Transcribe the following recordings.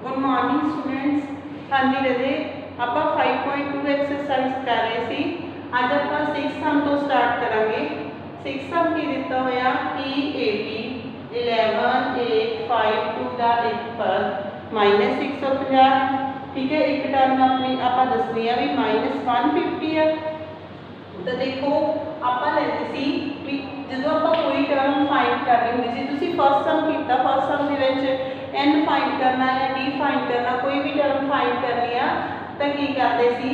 Good morning students. हाँ जी रजे आप 5.2 exercise कर रहे थे। अज आप 6 सम तो स्टार्ट करांगे। 6 सम की दिता होया कि AB 11 8 5 2 का एक पद -150। ठीक है, एक टर्म अपनी आप दसनी है भी -150 है। तो देखो आप लेते सी भी जो आप कोई टर्म फाइंड करनी होंगी सी, फर्स्ट सम किया, फर्स्ट सम के एन फाइंड करना या डी फाइंड करना, कोई भी टर्म फाइंड करनी है तो की करते सी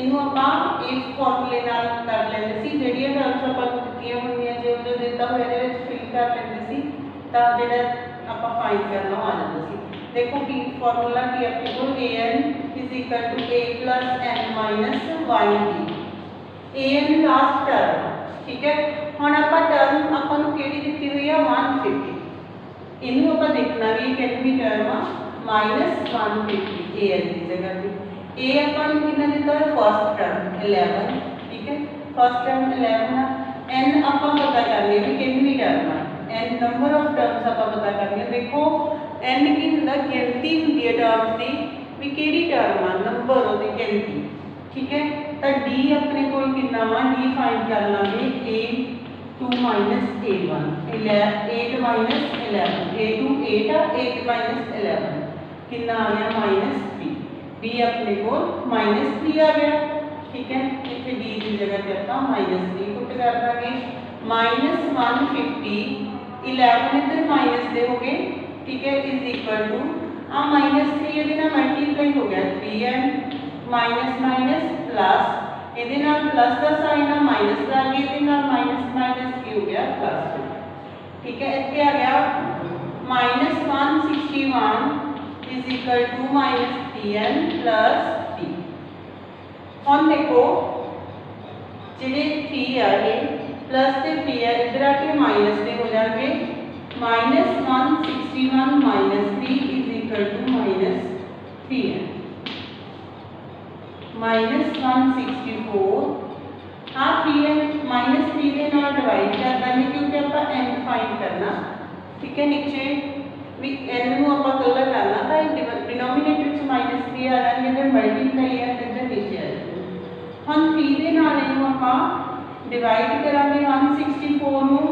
इनू आप इफ फॉर्मूले नाल कर लेंदे सी। जिहड़ियां टर्म्स आपां नूं दित्तियां होंदियां जो जो दिता होया इहदे विच फिल कर लेंदे सी तां जिहड़ा आपां फाइंड करना आ जांदा सी। देखो डी फॉर्मूला की अपने को an = a + n - 1d। an last term, ठीक है। हुण आपां टर्म आपां नूं किहड़ी दित्ती हुई है 150। इनू आप देखना भी कितनी टर्म आ -150 an की जगह पे ए अपन कितना दिता है फर्स्ट टर्म 11। ठीक है, फर्स्ट टर्म 11 है। एन आप पता करनी भी कितनी टर्म है, एन नंबर ऑफ टर्म्स आप पता करनी है। देखो एन की होंदा गिनती होंदी है टर्म्स की भी किहड़ी टर्म आ नंबर ओदी गिनती। ठीक है, तो डी अपने कोल कितना वा डी फाइंड कर लांगे a2 - a1 8 - 11 a2 8 8 - 11 कितना आ गया -3। बी अपने को -3 आ गया। ठीक है, इतने डी की जगह पे आप -3 पुट कर देंगे। -150 11 इधर माइनस दे हो गए। ठीक है, इज इक्वल टू आ -3 ये मल्टीप्लाई हो गया 3n माइनस माइनस प्लस ये प्लस का साइन आ माइनस ला गया ये माइनस माइनस की हो गया प्लस। ठीक है, इतने आ गया -161 is equal to -3n plus 3। हम देखो जिहड़े 3 आ गए प्लस से 3 है इधर आके माइनस से हो जाएंगे। -161 - 3 इज इक्वल टू -3n -164 हाँ 3n -3 के नाल डिवाइड कर देंगे क्योंकि आप n फाइंड करना। ठीक है, नीचे भी n नूं आपां कलर करना तो डिनोमिनेटर च -3 आ जाएंगे इधर मल्टीप्लाई है इधर नीचे आ जाएगा। हम 3 के नाल इनू आपां डिवाइड करांगे 164 नूं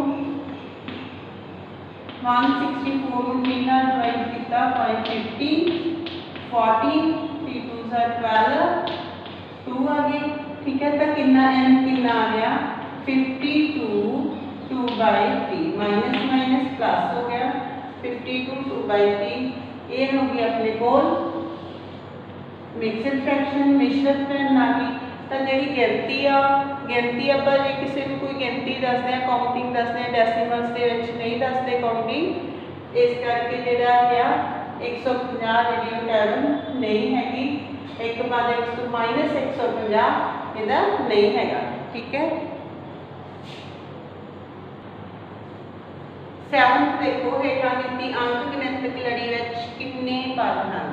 3 नाल डिवाइड किया 550 40 3 2 12 2 आ गए। ठीक है, तो कितना n कितना आ गया 52 2/3 माइनस माइनस प्लस हो गया 52 2/3 ये हो गया अपने को मिक्सड फ्रैक्शन मिश्रित प्रणाली। तो जी गिनती आप जो किसी को कोई गिनती दसते हैं काउंटिंग दसते हैं डेसीमल्स के नहीं दसते काउंटिंग, इस करके जोड़ा गया 150 जी टर्म नहीं हैगी। एक बाद -150 इहदा नहीं हैगा। ठीक है, 7th देखो हेठा दित्ती अंक गिनत लड़ी विच कितने पद हैं।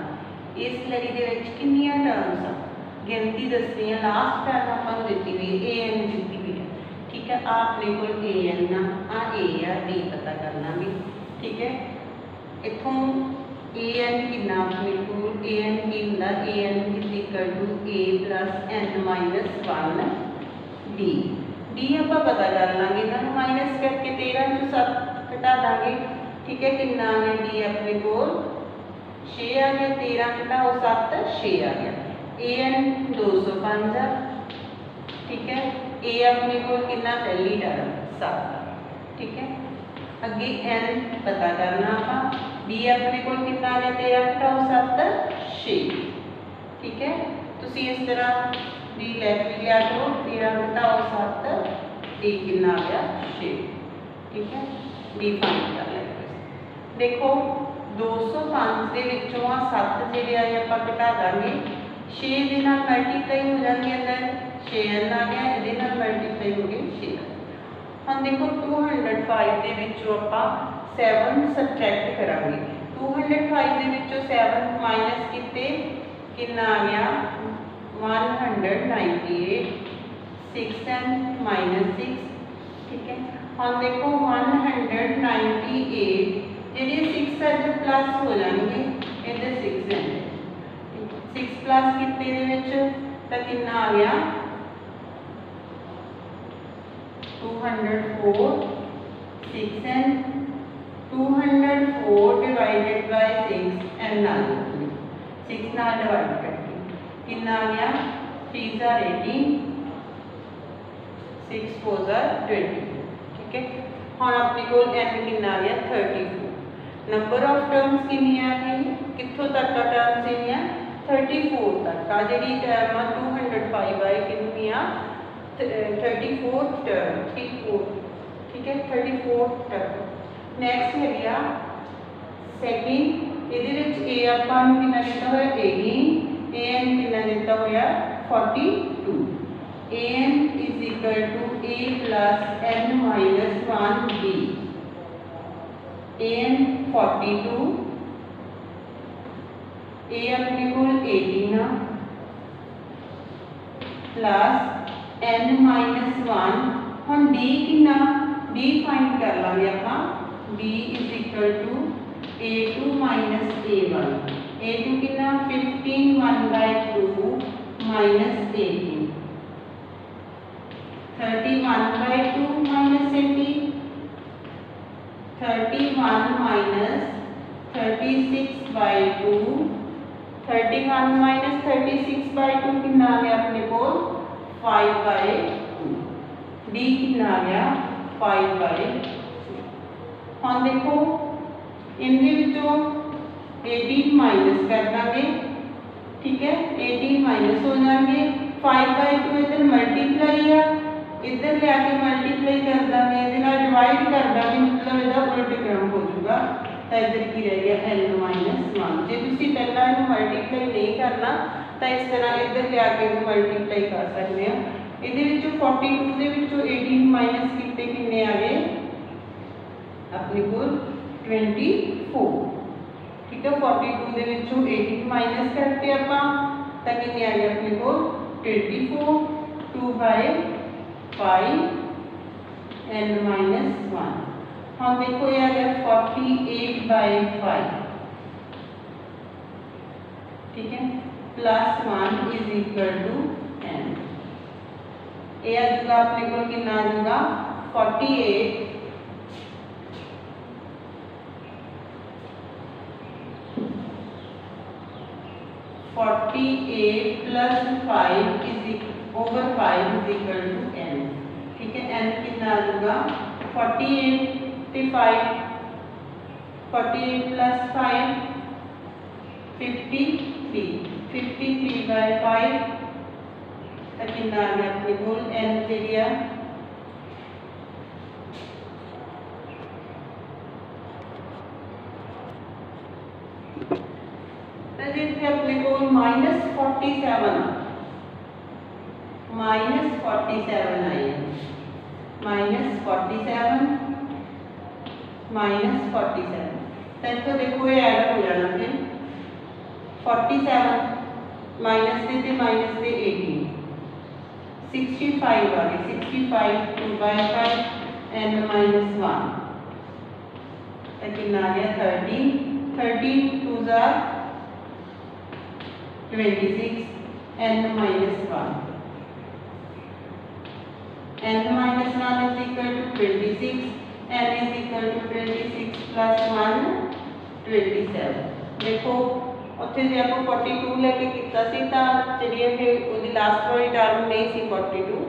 इस लड़ी दे विच कितनियां टर्म्स आ गिनती दसनी है। लास्ट टर्म आपां दित्ती हुई है an दित्ती हुई है। ठीक है, आपने को an आ a डी पता करना भी। ठीक है, इथों an कितना अपने को an की होंदा an is equal to a + n - 1 d D आप पता कर लांगे इन्होंने माइनस करके 13 चों 7 घटा देंगे। ठीक है, कितना आ गया डी अपने को 6 आ गया 13 घटाओ 7 6 आ गया। an 205 है। ठीक है, a अपने को कितना पहली टर्म 7। ठीक है, अगे n पता करना आप डी अपने को कितना आ गया 13 घटाओ 7 6। ठीक है, तुसी इस तरह डी लिख लिया करो 13 घटाओ 7 डी कितना आ गया 6। ठीक है, डी फाइंड कर लेंगे। देखो 205 के विचों 7 जिहड़े आए आपां घटा देंगे 6 दे नाल मल्टीप्लाई हो जाएंगे अंदर 6n आ गया इहदे नाल मल्टीप्लाई हो गए 6। हम देखो 205 के विचों आपां 7 सबट्रैक्ट करांगे। 205 के विचों 7 माइनस किते कितना आ गया 198 6n - 6। ठीक है, हम देखो 198 जी 6 प्लस हो जाएंगे इधर 6 प्लस कितने दे विच तां कितना आ गया 204 6n 204 डिवाइडेड बाय 6 n नाल 6 नाल डिवाइड करके कितना आ गया 3 are 18 6 4 are 20 ठीक है। हुण अपने को n कितना आ गया 34 नंबर ऑफ टर्म्स कितनी आ गई कित्थों तक का टर्म्स है 34 तक का जी टर्म आ 205 बाय कितनी आ 34 टर्म 34 ठीक है 34 टर्म। नैक्सट है गया सैकेंड ये ए आपां नूं कितना दिता होया 18 an कितना दिता होया 42 an is equal to a plus n minus 1 b an 42 a अपने को 18 प्लस n माइनस 1 हम d कितना d फाइंड कर लांगे आपां d is equal to a2 minus a1 a2 कितना 15 1 by 2 minus 18 31 by 2 minus 18 31 minus 36 by 2 31 minus 36 by 2 कितना आ गया अपने को 5 बाय 2 डी कितना आ गया 5 बाय 2। हम देखो इनके विचों 18 माइनस कर देंगे ठीक है 18 माइनस हो जाएंगे 5 बाय 2 इधर मल्टीप्लाई है इधर ले आके मल्टीप्लाई कर देंगे ये डिवाइड कर देंगे मतलब इसका उल्ट क्रम हो जाएगा तो इधर की रह गया n माइनस 1 जो तुम पहला इन्हें मल्टीप्लाई नहीं करना तो इस तरह इधर ले आके मल्टीप्लाई कर सकते हैं ये 42 के 18 माइनस कितने किन्ने आ गए अपने को 24 ठीक है 42 के 18 माइनस करते आपां तो कितने आ गए अपने को 24 2 बाय 5 n माइनस 1 हम देखो ये आ गया 48 बाय 5 ठीक है plus 1 is equal to n ये आ जाएगा अपने को कितना आ जाएगा 48 plus 5 is over 5 is equal to n ठीक है n कितना आ जाएगा 48 ते 5 48 plus 5 53 by 5 तो कितना आ गया अपने को n के लिए अपने को -47 आई -47 तो देखो ये ऐड हो जाना फिर 47 माइनस से माइनस से 18 65 आ गई 65 2 बाय 5 n माइनस 1 तो कितना आ गया 13 2 जा 26 n minus 1 n minus 1 is equal to 26 n is equal to 26 plus 1 27 देखो उत्थे जे आप 42 लेके कितना सी तां चलिए फिर उसकी लास्ट वाली टर्म नहीं सी 42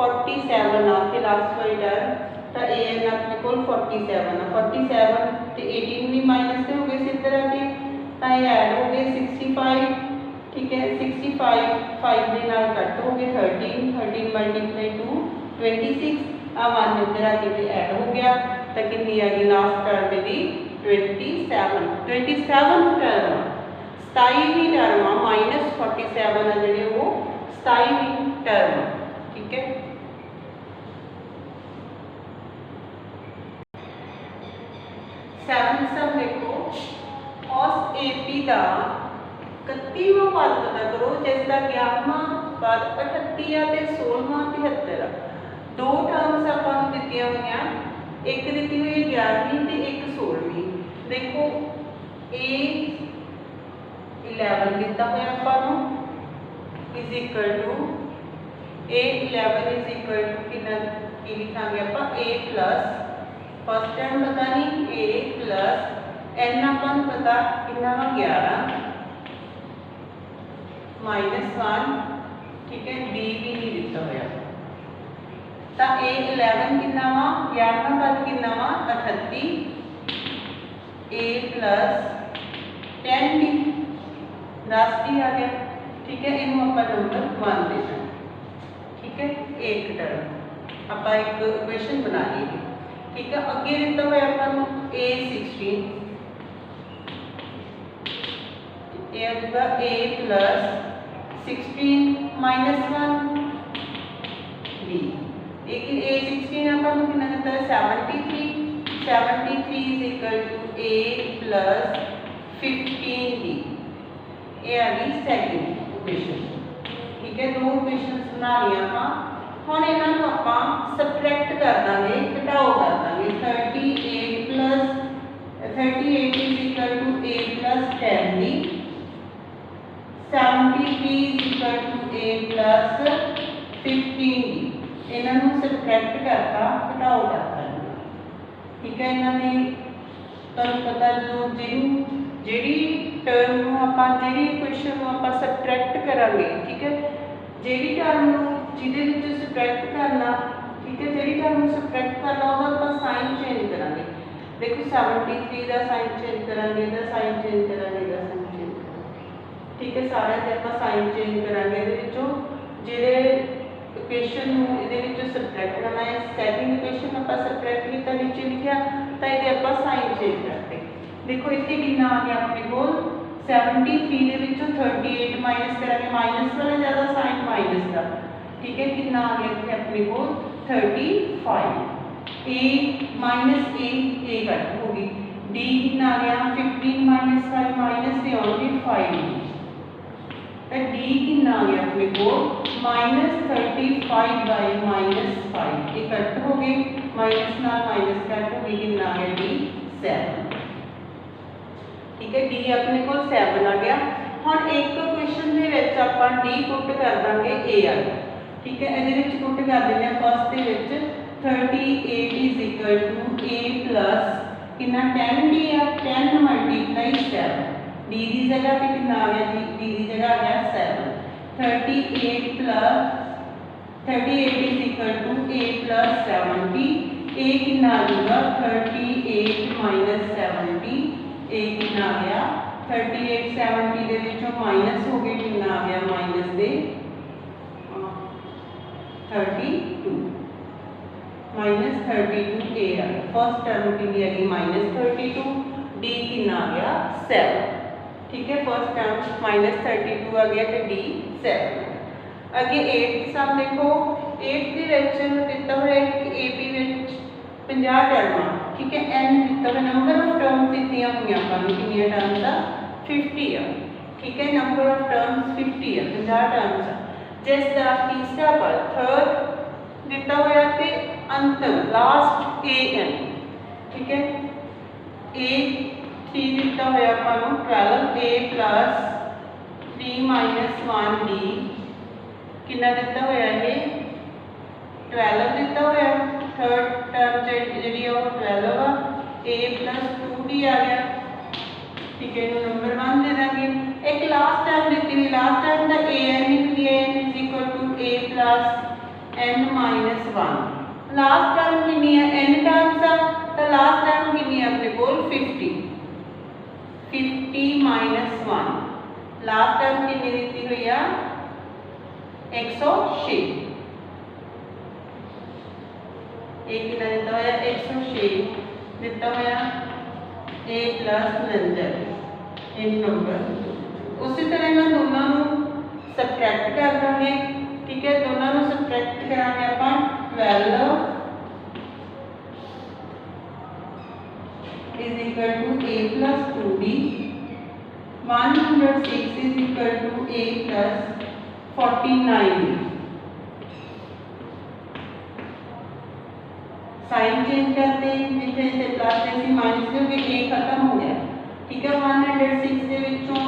47 आके लास्ट वाली टर्म तो a n अपने को 47 ते 18 भी माइनस से हो गए इधर आके तो ये ऐड हो गए 65 ठीक है 65 5 के नाल कट हो गए 13 मल्टीप्लाई 2 26 अब 1 इधर आके भी ऐड हो गया तो कितनी आ गई लास्ट टर्म दी 27 टर्म 27वीं टर्म -47 है जी वो 27वीं टर्म ठीक है। सेवन सब देखो cos AP का 31वां पद पता करो जिसका 11वां पद 38 है ते 16वां 73 दो टर्म्स अपन दित्तियां हुई एक दी हुई 11वीं ते एक 16वीं देखो a 11 दिता हुआ आपको is equal to A11 is equal to कि लिखांगे आप A प्लस फर्स्ट टर्म पता नहीं A प्लस n अपन पता कितना 11 -1 ठीक है B भी नहीं दिता हुआ तो A11 कितना वा 11 बाद कितना वा 38 A प्लस 10 डी 10 डी आ गया ठीक है इनू आप नंबर 1 देना ठीक है एक टर्म आप एक इक्वेशन बना लीजिए ठीक है अगे दिता हुआ अपन A16 ये होगा A प्लस 16 -1 B लेकिन A16 अपन कितना देता है 73 is equal to A plus 15D ये आ गई सेकंड इक्वेशन ठीक है दो इक्वेशंस बना लिया हाँ हम इन्हां नूं आपां सबट्रैक्ट कर देंगे घटाओ कर देंगे 38 is equal to A plus 10D 73 is equal to A plus 15D इन्हां नूं सबट्रैक्ट करता घटाओ करता ठीक है इन्हां दी तुहानूं पता जो ਜਿਹੜੀ ਟਰਮ ਨੂੰ ਆਪਾਂ ਜਿਹੜੀ ਇਕੁਏਸ਼ਨ ਨੂੰ ਆਪਾਂ ਸਬਟ੍ਰੈਕਟ ਕਰਾਂਗੇ ਠੀਕ ਹੈ ਜਿਹੜੀ ਟਰਮ ਨੂੰ ਜਿਹਦੇ ਵਿੱਚ ਸਬਟ੍ਰੈਕਟ ਕਰਨਾ ਠੀਕ ਹੈ ਜਿਹੜੀ ਟਰਮ ਨੂੰ ਸਬਟ੍ਰੈਕਟ ਕਰਨਾ ਉਹਦਾ ਆਪਾਂ ਸਾਈਨ ਚੇਂਜ ਕਰਾਂਗੇ ਦੇਖੋ 73 ਦਾ ਸਾਈਨ ਚੇਂਜ ਕਰਾਂਗੇ ਇਹਦਾ ਸਾਈਨ ਚੇਂਜ ਕਰਾਂਗੇ ਇਹਦਾ ਸਾਈਨ ਚੇਂਜ ਕਰਾਂਗੇ ਠੀਕ ਹੈ ਸਾਰਿਆਂ ਦੇ ਆਪਾਂ ਸਾਈਨ ਚੇਂਜ ਕਰਾਂਗੇ ਇਹਦੇ ਵਿੱਚੋਂ ਜਿਹੜੇ ਇਕੁਏਸ਼ਨ ਨੂੰ ਇਹਦੇ ਵਿੱਚੋਂ ਸਬਟ੍ਰੈਕਟ ਕਰਨਾ ਹੈ ਸੈਕਿੰਡ ਇਕੁਏਸ਼ਨ ਆਪਾਂ ਸਬਟ੍ਰੈਕਟ ਕੀਤਾ ਨੀਚੇ ਲਿਖਿਆ ਤਾਂ ਇਹਦੇ ਆਪਾਂ ਸਾਈਨ ਚੇਂਜ करते देखो इतने कितना आ गया अपने को 73 ਦੇ ਵਿੱਚੋਂ 38 ਮਾਈਨਸ ਕਰਾਂਗੇ ਮਾਈਨਸ ਵਾਲਾ ਜ਼ਿਆਦਾ ਸਾਈਨ ਮਾਈਨਸ ਦਾ ਠੀਕ ਹੈ ਕਿੰਨਾ ਆ ਗਿਆ ਇੱਥੇ ਆਪਣੇ ਕੋਲ 35 a ਮਾਈਨਸ a ਕੱਟ ਹੋ ਗਈ d ਕਿੰਨਾ ਆ ਗਿਆ 15 ਮਾਈਨਸ 5 ਮਾਈਨਸ ਦੇ ਆਉਣਗੇ 5 ਤਾਂ d ਕਿੰਨਾ ਆ ਗਿਆ ਆਪਣੇ ਕੋਲ -35 ਬਾਈ -5 ਇਹ ਕੱਟ ਹੋ ਗਏ ਮਾਈਨਸ ਨਾਲ ਮਾਈਨਸ ਕੱਟ ਹੋ ਗਈ ਕਿੰਨਾ ਆ ਗਿਆ d 7 ठीक है डी अपने को 7 आ गया हम एक क्वेश्चन के विच आपां डी पुट कर देंगे ए आ गया ठीक है ये पुट कर देंगे फर्स्ट के 38 is equal to A plus कितना 10 डी आ 10 मल्टीप्लाई 7 डी की जगह पे कितना आ गया जी डी की जगह आ गया 7 38 प्लस 38 is equal to A plus 70 A कितना आ जाएगा 38 माइनस 70 ए कितना आ गया 38 70 ਦੇ ਵਿੱਚੋਂ ਮਾਈਨਸ ਹੋ ਗਏ ਕਿੰਨਾ ਆ ਗਿਆ ਮਾਈਨਸ ਦੇ 32 माइनस 32 ए आ गया फर्स्ट टर्म की आ गई माइनस 32 डी कितना आ गया 7 ठीक है फर्स्ट टर्म माइनस 32 आ गया तो डी 7 अगे 8 सम देखो 8 के दिता हुआ ए बी 50 टर्म ठीक है एन दिता हुआ नंबर ऑफ टर्म्स दित्तियां हुई अपन कितनी टर्म्स आ 50 है ठीक है नंबर ऑफ टर्म्स 50 है 50 टर्म्स जिसका तीसरा पद थर्ड दिता हुआ ते अंतिम लास्ट ए एन ठीक है ए 3 दिता हुआ अपन 12 ए प्लस 3 माइनस 1 डी कितना दिता हुआ है 12 दिता हुआ थर्ड टर्म जी 12 ए प्लस 2 डी आ गया ठीक है नंबर 1 दे देंगे एक लास्ट टर्म दी हुई लास्ट टर्म का ए एन निकली है N is equal to A plus N minus 1 last term कितनी है एन टर्म्स आ तो लास्ट टर्म कितनी है अपने को 50 माइनस 1 लास्ट टर्म कितनी दी हुई है 106 एक कितना दिता हुआ 106 दिता हुआ ए प्लस 49 इन नंबर उसी तरह इन्हों दोनों सबट्रैक्ट कर देंगे ठीक है दोनों सबट्रैक्ट करांगे अपन 12 is equal to A plus 2d 106 is equal to A plus 49 sign change करते जिथे जिथे प्लस से माइनस हो गए ए खत्म हो गया ठीक है 106 ਦੇ ਵਿੱਚੋਂ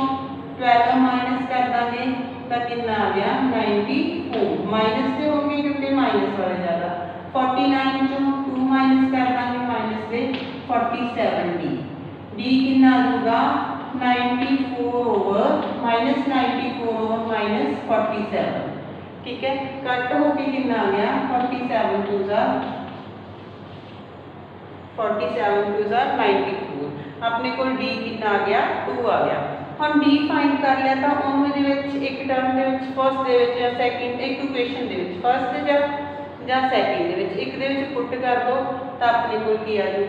12 माइनस कर देंगे तो कितना आ गया 94 माइनस से हो गए क्योंकि माइनस वाले ज़्यादा 49 चो 2 माइनस कर देंगे माइनस से 47 डी कितना आ जाऊगा 94 ओवर -47 ठीक है कट होके कितना आ गया 47 टू ज़ा 94 अपने को डी कितना आ गया 2 आ गया हम डी फाइंड कर लिया तो उन्होंने एक टर्म के फर्स्ट या सैकेंड एक इक्वेशन फर्स्ट या सैकेंड एक पुट कर दो तो अपने को आ जाए